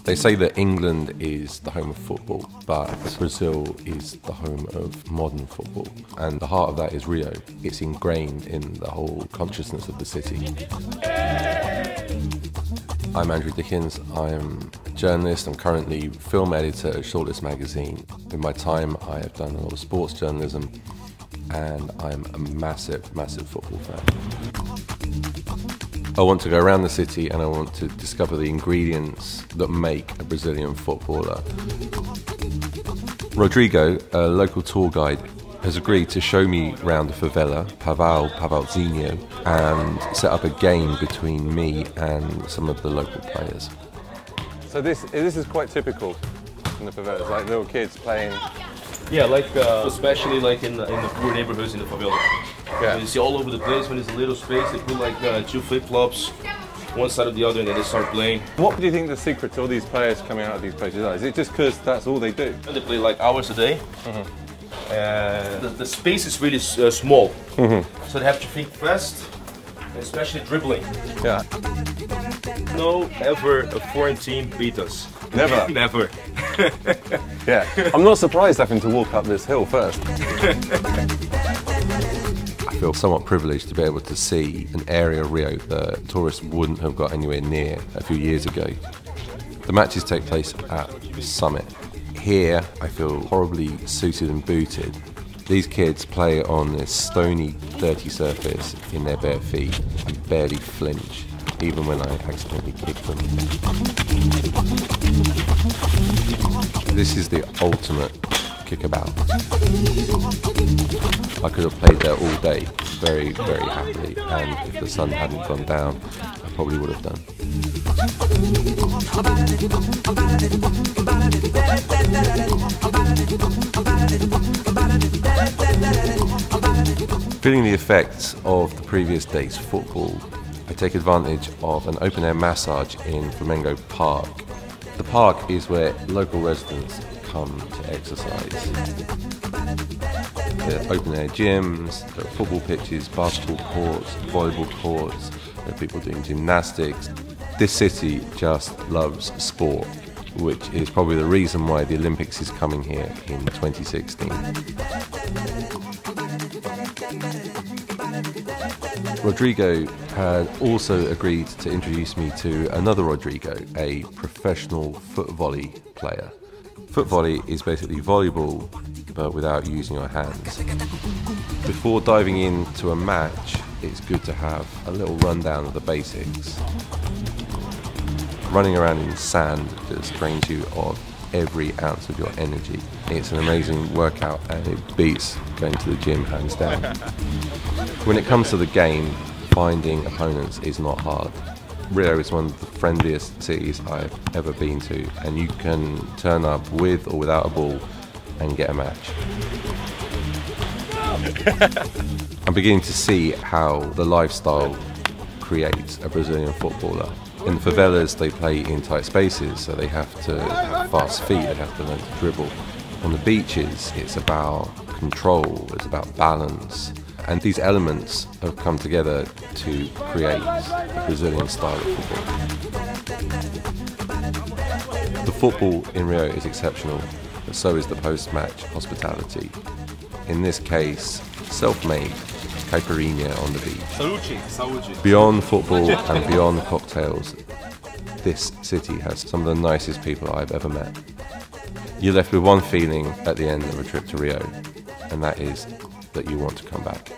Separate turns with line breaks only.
They say that England is the home of football, but Brazil is the home of modern football. And the heart of that is Rio. It's ingrained in the whole consciousness of the city. I'm Andrew Dickens. I'm a journalist. I'm currently film editor at Shortlist magazine. In my time, I have done a lot of sports journalism, and I'm a massive, massive football fan. I want to go around the city and I want to discover the ingredients that make a Brazilian footballer. Rodrigo, a local tour guide, has agreed to show me around the favela, Pavalzinho, and set up a game between me and some of the local players.
So this is quite typical in the favelas, like little kids playing.
Yeah, like especially like in the poor neighborhoods in the favela. Yeah. You see all over the place when there's a little space, they put like two flip-flops, one side or the other, and then they start playing.
What do you think the secret to all these players coming out of these places are? Is it just because that's all they do?
They play like hours a day. The space is really small, so they have to think fast, especially dribbling.
Yeah.
No, ever a foreign team beat us.
Never?
Never.
Yeah. I'm not surprised having to walk up this hill first.
I feel somewhat privileged to be able to see an area of Rio that tourists wouldn't have got anywhere near a few years ago. The matches take place at the summit. Here, I feel horribly suited and booted. These kids play on this stony, dirty surface in their bare feet and barely flinch, even when I accidentally kick them. This is the ultimate kickabout. I could have played there all day, very, very happily, and if the sun hadn't gone down, I probably would have done. Feeling the effects of the previous day's football, I take advantage of an open-air massage in Flamengo Park. The park is where local residents come to exercise. There are open-air gyms, there are football pitches, basketball courts, volleyball courts, there are people doing gymnastics. This city just loves sport, which is probably the reason why the Olympics is coming here in 2016. Rodrigo had also agreed to introduce me to another Rodrigo, a professional foot volley player. Foot volley is basically volleyball, but without using your hands. Before diving into a match, it's good to have a little rundown of the basics. Running around in sand just drains you of every ounce of your energy. It's an amazing workout and it beats going to the gym hands down. When it comes to the game, finding opponents is not hard. Rio is one of the friendliest cities I've ever been to, and you can turn up with or without a ball and get a match. I'm beginning to see how the lifestyle creates a Brazilian footballer. In the favelas, they play in tight spaces, so they have to have fast feet, they have to learn to dribble. On the beaches, it's about control, it's about balance. And these elements have come together to create a Brazilian style of football. The football in Rio is exceptional, but so is the post-match hospitality. In this case, self-made caipirinha on the beach.
Saúde, saúde.
Beyond football and beyond cocktails, this city has some of the nicest people I've ever met. You're left with one feeling at the end of a trip to Rio, and that is that you want to come back.